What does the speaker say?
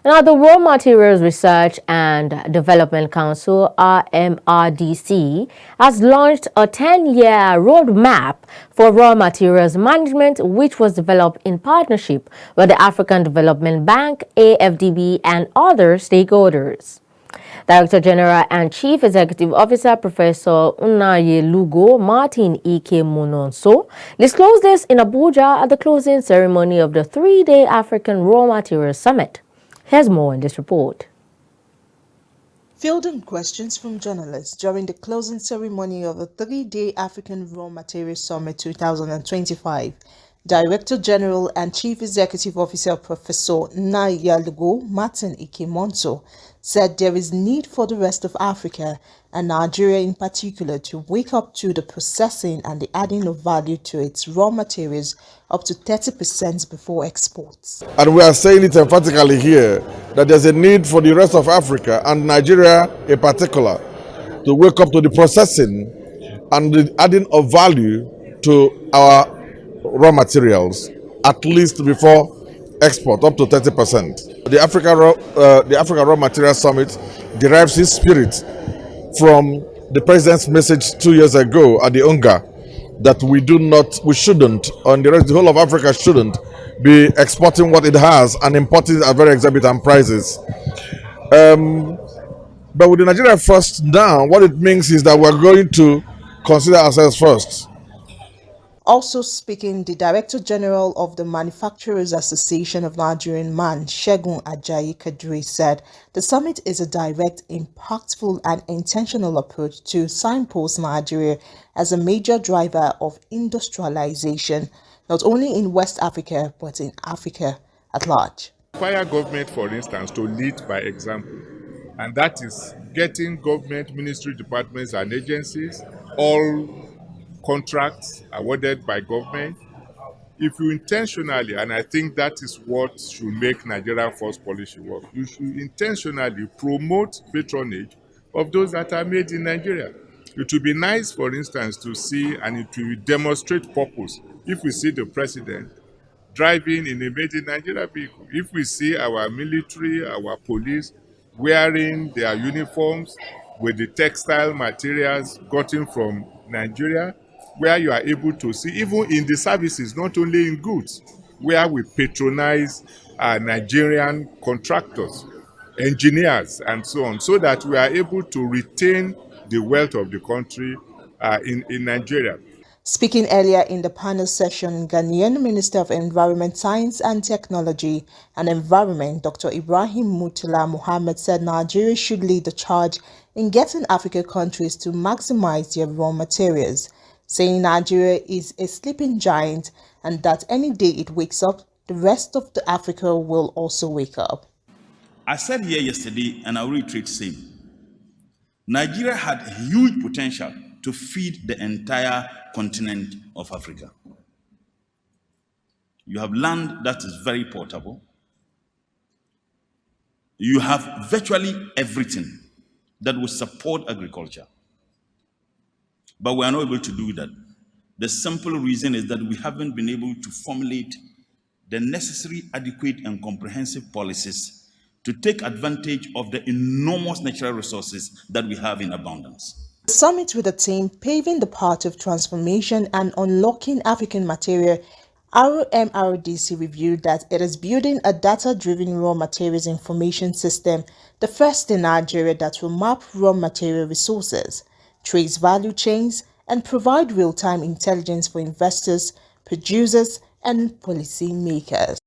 Now, the Raw Materials Research and Development Council, RMRDC, has launched a 10-year roadmap for raw materials management, which was developed in partnership with the African Development Bank, AfDB, and other stakeholders. Director General and Chief Executive Officer Professor Nnanyelugo Martin Ike-Muonso disclosed this in Abuja at the closing ceremony of the three-day African Raw Materials Summit. Here's more in this report. Fielding questions from journalists during the closing ceremony of the three-day African Raw Materials Summit 2025, Director General and Chief Executive Officer Professor Nnanyelugo Martin Ike-Muonso said there is need for the rest of Africa, and Nigeria in particular, to wake up to the processing and the adding of value to its raw materials up to 30% before exports. And we are saying it emphatically here that there's a need for the rest of Africa, and Nigeria in particular, to wake up to the processing and the adding of value to our raw materials, at least before export, up to 30%. The Africa Raw Materials Summit derives its spirit from the President's message 2 years ago at the UNGA that we shouldn't, and the whole of Africa shouldn't be exporting what it has and importing it at very exorbitant prices. But with the Nigeria First now, what it means is that we're going to consider ourselves first. Also speaking, the Director General of the Manufacturers Association of Nigerian Man, Segun Ajayi Kadri, said the summit is a direct, impactful and intentional approach to signpost Nigeria as a major driver of industrialization, not only in West Africa, but in Africa at large. Require government, for instance, to lead by example, and that is getting government, ministry, departments and agencies, all contracts awarded by government. If you intentionally, and I think that is what should make Nigerian First policy work, you should intentionally promote patronage of those that are made in Nigeria. It would be nice, for instance, to see, and it will demonstrate purpose, if we see the president driving in a made in Nigeria vehicle, if we see our military, our police wearing their uniforms with the textile materials gotten from Nigeria, where you are able to see, even in the services, not only in goods, where we patronize Nigerian contractors, engineers, and so on, so that we are able to retain the wealth of the country in Nigeria. Speaking earlier in the panel session, Ghanaian Minister of Environment, Science and Technology and Environment, Dr. Ibrahim Murtala Mohammed, said Nigeria should lead the charge in getting African countries to maximize their raw materials, saying Nigeria is a sleeping giant and that any day it wakes up, the rest of the Africa will also wake up. I said here yesterday, and I will reiterate the same. Nigeria had huge potential to feed the entire continent of Africa. You have land that is very portable. You have virtually everything that will support agriculture. But we are not able to do that. The simple reason is that we haven't been able to formulate the necessary, adequate, and comprehensive policies to take advantage of the enormous natural resources that we have in abundance. The summit with the theme Paving the Path of Transformation and Unlocking African Material, RMRDC reviewed that it is building a data-driven raw materials information system, the first in Nigeria that will map raw material resources, trace value chains, and provide real-time intelligence for investors, producers, and policy makers.